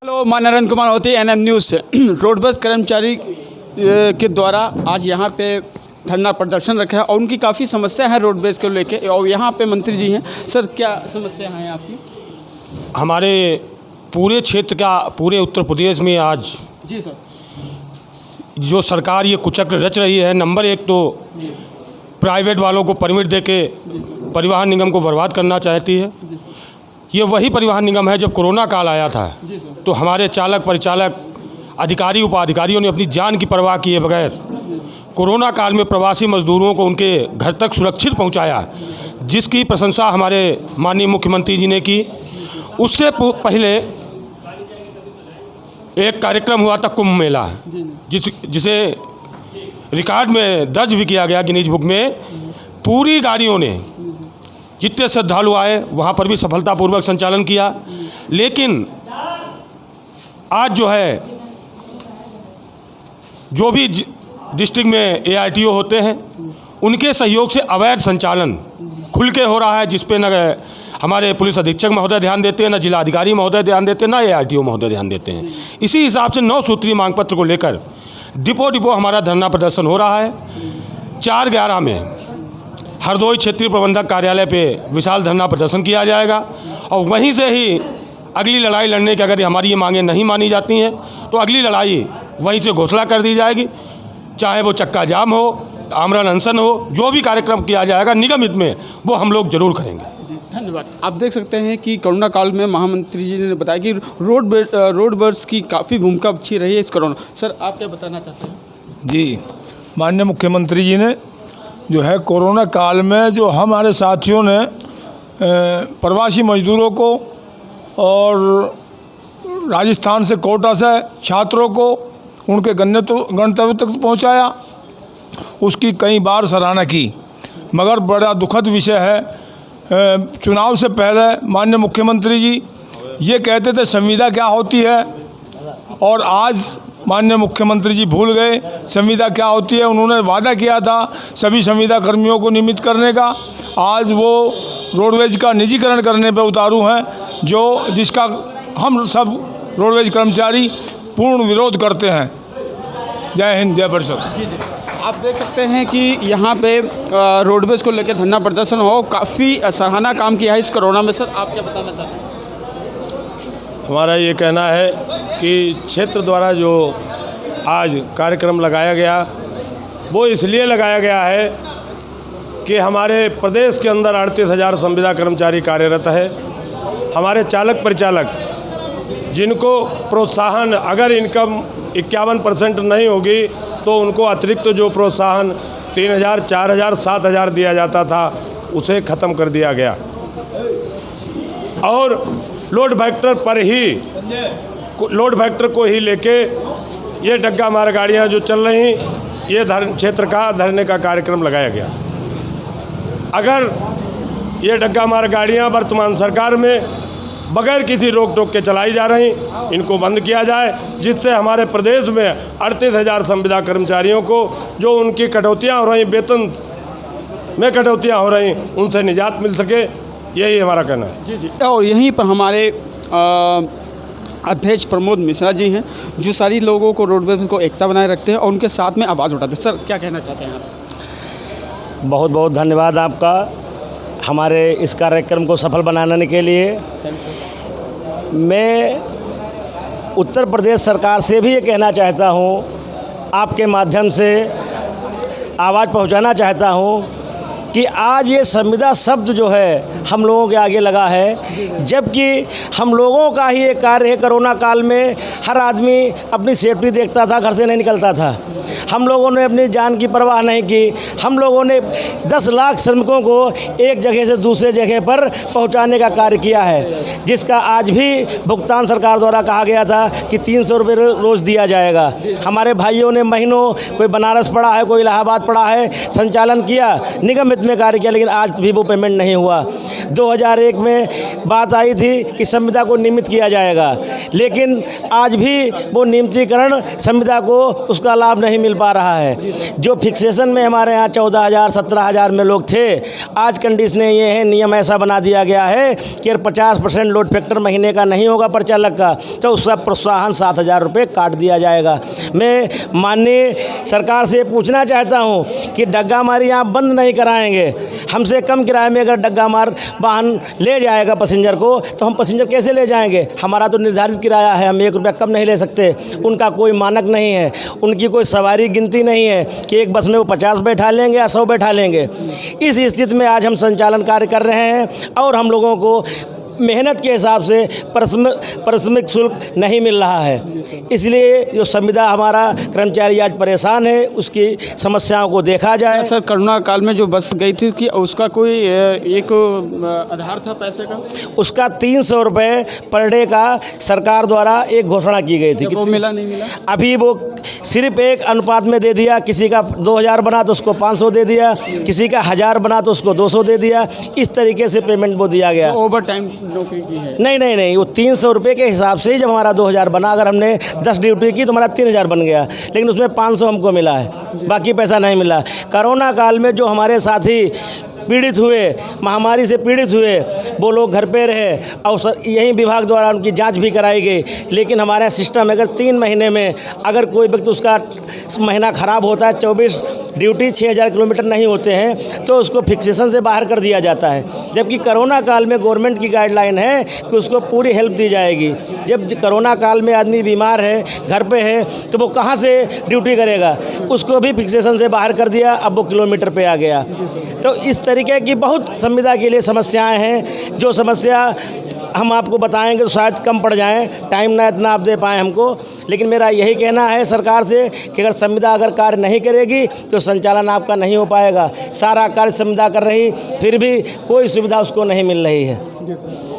Hello, मैं नरेंद्र कुमार होती NM news से। रोड बस कर्मचारी के द्वारा आज यहाँ पे धरना प्रदर्शन रखा है और उनकी काफ़ी समस्या है रोडवेज को लेके। और यहाँ पे मंत्री जी हैं। सर, क्या समस्या है आपकी? हमारे पूरे क्षेत्र का, पूरे उत्तर प्रदेश में आज जी सर, जो सरकार ये कुचक्र रच रही है, नंबर एक तो प्राइवेट वालों को परमिट देके परिवहन निगम को बर्बाद करना चाहती है। ये वही परिवहन निगम है जब कोरोना काल आया था तो हमारे चालक परिचालक अधिकारी उपाधिकारियों ने अपनी जान की परवाह किए बगैर कोरोना काल में प्रवासी मजदूरों को उनके घर तक सुरक्षित पहुंचाया, जिसकी प्रशंसा हमारे माननीय मुख्यमंत्री जी ने की। उससे पहले एक कार्यक्रम हुआ था कुंभ मेला, जिसे रिकॉर्ड में दर्ज भी किया गया गिनीज बुक में। पूरी गाड़ियों ने जितने श्रद्धालु आए वहाँ पर भी सफलतापूर्वक संचालन किया। लेकिन आज जो है, जो भी डिस्ट्रिक्ट में ARTO होते हैं उनके सहयोग से अवैध संचालन खुल के हो रहा है, जिस पे न हमारे पुलिस अधीक्षक महोदय ध्यान देते हैं, न जिलाधिकारी महोदय ध्यान देते हैं, न ARTO महोदय ध्यान देते हैं। इसी हिसाब से 9 सूत्री मांग पत्र को लेकर डिपो हमारा धरना प्रदर्शन हो रहा है। 4/11 में हरदोई क्षेत्रीय प्रबंधक कार्यालय पे विशाल धरना प्रदर्शन किया जाएगा और वहीं से ही अगली लड़ाई लड़ने की, अगर हमारी ये मांगें नहीं मानी जाती हैं तो अगली लड़ाई वहीं से घोषणा कर दी जाएगी। चाहे वो चक्का जाम हो, आमरण अनशन हो, जो भी कार्यक्रम किया जाएगा निगम हित में, वो हम लोग जरूर करेंगे। धन्यवाद। आप देख सकते हैं कि कोरोना काल में महामंत्री जी ने बताया कि रोड बस की काफ़ी भूमिका अच्छी रही है इस कोरोना। सर, आप क्या बताना चाहते हैं? जी, माननीय मुख्यमंत्री जी ने जो है कोरोना काल में जो हमारे साथियों ने प्रवासी मजदूरों को और राजस्थान से कोटा से छात्रों को उनके गंतव्य तक पहुंचाया, उसकी कई बार सराहना की। मगर बड़ा दुखद विषय है, चुनाव से पहले माननीय मुख्यमंत्री जी ये कहते थे संविदा क्या होती है, और आज माननीय मुख्यमंत्री जी भूल गए संविदा क्या होती है। उन्होंने वादा किया था सभी संविदा कर्मियों को नियमित करने का। आज वो रोडवेज का निजीकरण करने पर उतारू हैं, जिसका हम सब रोडवेज कर्मचारी पूर्ण विरोध करते हैं। जय हिंद, जय भारत। जी, आप देख सकते हैं कि यहाँ पे रोडवेज को लेकर धरना प्रदर्शन हो, काफ़ी सराहना काम किया है इस कोरोना में। सर, आप क्या बताना चाहते हैं? हमारा ये कहना है कि क्षेत्र द्वारा जो आज कार्यक्रम लगाया गया वो इसलिए लगाया गया है कि हमारे प्रदेश के अंदर 38,000 संविदा कर्मचारी कार्यरत है। हमारे चालक परिचालक जिनको प्रोत्साहन, अगर इनकम 51% नहीं होगी तो उनको अतिरिक्त जो प्रोत्साहन 3,000, 4,000, 7,000 दिया जाता था, उसे ख़त्म कर दिया गया। और लोड फैक्टर को ही लेके ये डग्गा मार गाड़ियाँ जो चल रही, ये क्षेत्र का धरने का कार्यक्रम लगाया गया। अगर ये डग्गा मार गाड़ियाँ वर्तमान सरकार में बगैर किसी रोक टोक के चलाई जा रही, इनको बंद किया जाए, जिससे हमारे प्रदेश में 38,000 संविदा कर्मचारियों को जो उनकी कटौतियाँ हो रही, वेतन में कटौतियाँ हो रही, उनसे निजात मिल सके। यही हमारा कहना है। जी। और यहीं पर हमारे अध्यक्ष प्रमोद मिश्रा जी हैं, जो सारी लोगों को रोडवेज को एकता बनाए रखते हैं और उनके साथ में आवाज़ उठाते हैं। सर, क्या कहना चाहते हैं आप? बहुत बहुत धन्यवाद आपका हमारे इस कार्यक्रम को सफल बनाने के लिए। मैं उत्तर प्रदेश सरकार से भी ये कहना चाहता हूँ, आपके माध्यम से आवाज़ पहुँचाना चाहता हूँ कि आज ये संविदा शब्द जो है हम लोगों के आगे लगा है, जबकि हम लोगों का ही एक कार्य है। कोरोना काल में हर आदमी अपनी सेफ्टी देखता था, घर से नहीं निकलता था। हम लोगों ने अपनी जान की परवाह नहीं की। हम लोगों ने 10 लाख श्रमिकों को एक जगह से दूसरे जगह पर पहुंचाने का कार्य किया है, जिसका आज भी भुगतान सरकार द्वारा कहा गया था कि 300 रुपये रोज़ दिया जाएगा। हमारे भाइयों ने महीनों, कोई बनारस पड़ा है, कोई इलाहाबाद पड़ा है, संचालन किया, निगम में कार्य किया, लेकिन आज भी वो पेमेंट नहीं हुआ। 2001 में बात आई थी कि संविदा को नियमित किया जाएगा, लेकिन आज भी वो नियमितीकरण संविदा को उसका लाभ नहीं नहीं मिल पा रहा है। जो फिक्सेशन में हमारे यहाँ 14,000 17,000 में लोग थे, आज कंडीशन ये है, नियम ऐसा बना दिया गया है कि अगर 50% लोड फैक्टर महीने का नहीं होगा परिचालक का तो उसका प्रोत्साहन 7,000 रुपये काट दिया जाएगा। मैं माननीय सरकार से पूछना चाहता हूँ कि डग्गा मारी यहाँ बंद नहीं कराएंगे। हमसे कम किराए में अगर डग्गा मार वाहन ले जाएगा पैसेंजर को तो हम पैसेंजर कैसे ले जाएंगे? हमारा तो निर्धारित किराया है, हम 1 रुपया कम नहीं ले सकते। उनका कोई मानक नहीं है, उनकी कोई सवारी गिनती नहीं है कि एक बस में वो 50 बैठा लेंगे या 100 बैठा लेंगे। इस स्थिति में आज हम संचालन कार्य कर रहे हैं और हम लोगों को मेहनत के हिसाब से पारिश्रमिक शुल्क नहीं मिल रहा है। इसलिए जो संविदा हमारा कर्मचारी आज परेशान है, उसकी समस्याओं को देखा जाए। सर, कोरोना काल में जो बस गई थी कि उसका कोई एक आधार था पैसे का? उसका 300 रुपये पर डे का सरकार द्वारा एक घोषणा की गई थी। वो मिला नहीं मिला? अभी वो सिर्फ एक अनुपात में दे दिया। किसी का 2,000 बना तो उसको 500 दे दिया, किसी का 1,000 बना तो उसको 200 दे दिया। इस तरीके से पेमेंट वो दिया गया। ओवर टाइम नौकरी की है? नहीं, वो 300 रुपये के हिसाब से ही जब हमारा 2,000 बना, अगर हमने 10 ड्यूटी की तो हमारा 3,000 बन गया, लेकिन उसमें 500 हमको मिला है, बाकी पैसा नहीं मिला। कोरोना काल में जो हमारे साथी पीड़ित हुए, महामारी से पीड़ित हुए, वो लोग घर पे रहे और यही विभाग द्वारा उनकी जांच भी कराई गई। लेकिन हमारा सिस्टम अगर 3 महीने में अगर कोई व्यक्ति उसका महीना ख़राब होता है, 24 ड्यूटी 6,000 किलोमीटर नहीं होते हैं तो उसको फिक्सेशन से बाहर कर दिया जाता है। जबकि कोरोना काल में गवर्नमेंट की गाइडलाइन है कि उसको पूरी हेल्प दी जाएगी। जब कोरोना काल में आदमी बीमार है, घर पे है, तो वो कहाँ से ड्यूटी करेगा? उसको भी फिक्सेशन से बाहर कर दिया, अब वो किलोमीटर पे आ गया। तो इस तरीके की बहुत संविदा के लिए समस्याएं हैं, जो समस्या हम आपको बताएंगे तो शायद कम पड़ जाएं, टाइम ना इतना आप दे पाएँ हमको। लेकिन मेरा यही कहना है सरकार से कि अगर संविदा अगर कार्य नहीं करेगी तो संचालन आपका नहीं हो पाएगा। सारा कार्य संविदा कर रही, फिर भी कोई सुविधा उसको नहीं मिल रही है।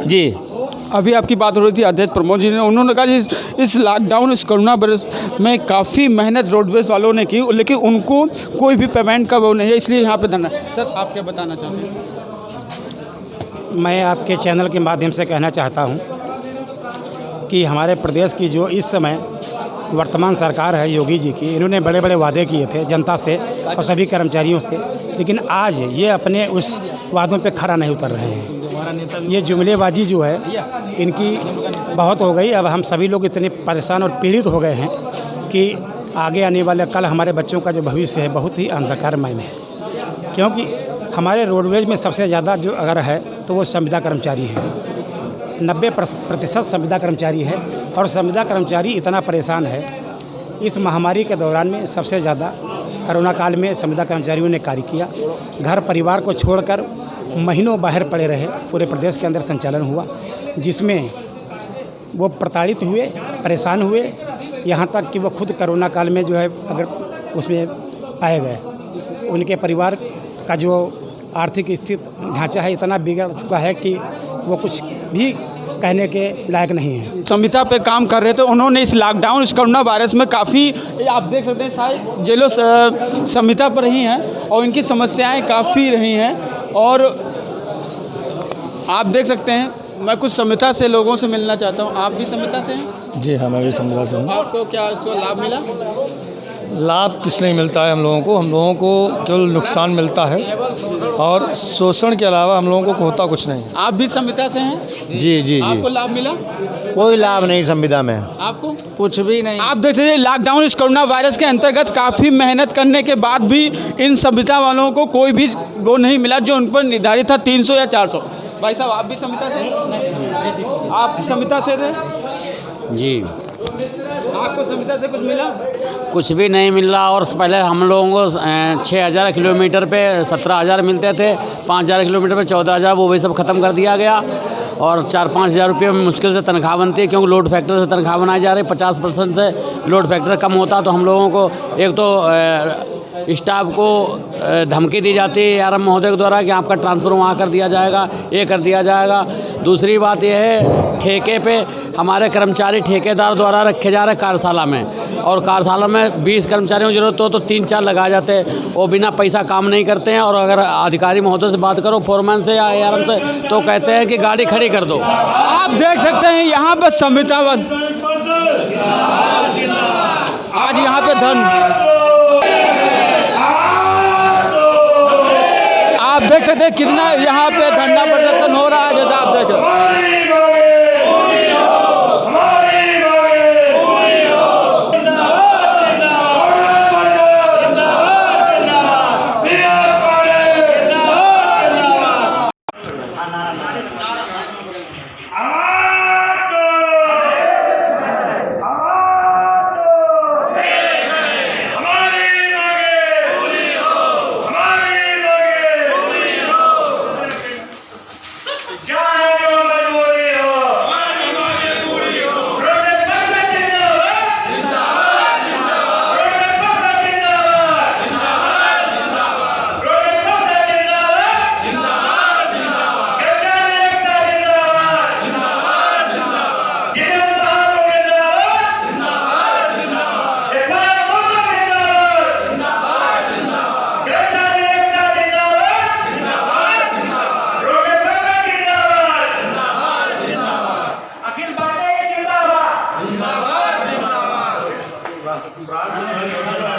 जी, अभी आपकी बात हो रही थी अध्यक्ष प्रमोद जी ने, उन्होंने कहा कि इस लॉकडाउन, इस कोरोना वायरस में काफ़ी मेहनत रोडवेज वालों ने की, लेकिन उनको कोई भी पेमेंट का वो नहीं है, इसलिए यहाँ पे धरना। सर, आप क्या बताना चाहते हैं? मैं आपके चैनल के माध्यम से कहना चाहता हूं कि हमारे प्रदेश की जो इस समय वर्तमान सरकार है योगी जी की, इन्होंने बड़े बड़े वादे किए थे जनता से और सभी कर्मचारियों से, लेकिन आज ये अपने उस वादों पे खरा नहीं उतर रहे हैं। ये जुमलेबाजी जो है इनकी बहुत हो गई। अब हम सभी लोग इतने परेशान और पीड़ित हो गए हैं कि आगे आने वाले कल हमारे बच्चों का जो भविष्य है बहुत ही अंधकारमय में है। क्योंकि हमारे रोडवेज में सबसे ज़्यादा जो अगर है तो वो संविदा कर्मचारी हैं। 90% संविदा कर्मचारी है और संविदा कर्मचारी इतना परेशान है। इस महामारी के दौरान में सबसे ज़्यादा कोरोना काल में संविदा कर्मचारियों ने कार्य किया। घर परिवार को छोड़कर महीनों बाहर पड़े रहे, पूरे प्रदेश के अंदर संचालन हुआ, जिसमें वो प्रताड़ित हुए, परेशान हुए, यहाँ तक कि वो खुद कोरोना काल में जो है अगर उसमें पाए गए। उनके परिवार का जो आर्थिक स्थिति ढांचा है इतना बिगड़ चुका है कि वो कुछ भी कहने के लायक नहीं है। संविदा पे काम कर रहे थे उन्होंने इस लॉकडाउन, इस कोरोना वायरस में काफ़ी, आप देख सकते हैं सारी जेलों संविदा पर रही हैं और इनकी समस्याएं काफ़ी रही हैं। और आप देख सकते हैं, मैं कुछ संविदा से लोगों से मिलना चाहता हूं। आप भी संविदा से हैं? जी हाँ, मैं भी संविदा से हूँ। आपको क्या इसको लाभ मिला? लाभ किस नहीं मिलता है, हम लोगों को केवल नुकसान मिलता है और शोषण के अलावा हम लोगों को होता कुछ नहीं। आप भी संविदा से हैं? जी जी आपको जी, लाभ मिला? कोई लाभ नहीं संविदा में। आपको कुछ भी नहीं। आप देख सकते हैं लॉकडाउन, इस कोरोना वायरस के अंतर्गत काफ़ी मेहनत करने के बाद भी इन संविदा वालों को कोई भी वो नहीं मिला जो उन पर निर्धारित था 300 या 400। भाई साहब, आप भी संविदा से? आप संविदा से थे? जी, आपको संविदा से कुछ मिला? कुछ भी नहीं मिल रहा। और पहले हम लोगों को 6,000 किलोमीटर पे 17,000 मिलते थे, 5,000 किलोमीटर पे 14,000, वो भी सब ख़त्म कर दिया गया। और 4-5 हज़ार रुपये में मुश्किल से तनख्वाह बनती है, क्योंकि लोड फैक्टर से तनख्वाह बनाई जा रही है। 50% से लोड फैक्टर कम होता तो हम लोगों को एक तो स्टाफ को धमकी दी जाती है आरएम महोदय के द्वारा कि आपका ट्रांसफ़र वहाँ कर दिया जाएगा, ये कर दिया जाएगा। दूसरी बात यह है, ठेके पे हमारे कर्मचारी ठेकेदार द्वारा रखे जा रहे कार्यशाला में, और कार्यशाला में 20 कर्मचारियों की जरूरत हो तो 3-4 लगा जाते हैं, वो बिना पैसा काम नहीं करते हैं। और अगर अधिकारी महोदय से बात करो, फोरमैन से या ARM से, तो कहते हैं कि गाड़ी खड़ी कर दो। आप देख सकते हैं यहाँ पर संविदा आज यहाँ पे धन आप देख सकते हैं कितना यहाँ पे धरना प्रदर्शन हो रहा है, जैसा आप देख रहे हैं। जिंदाबाद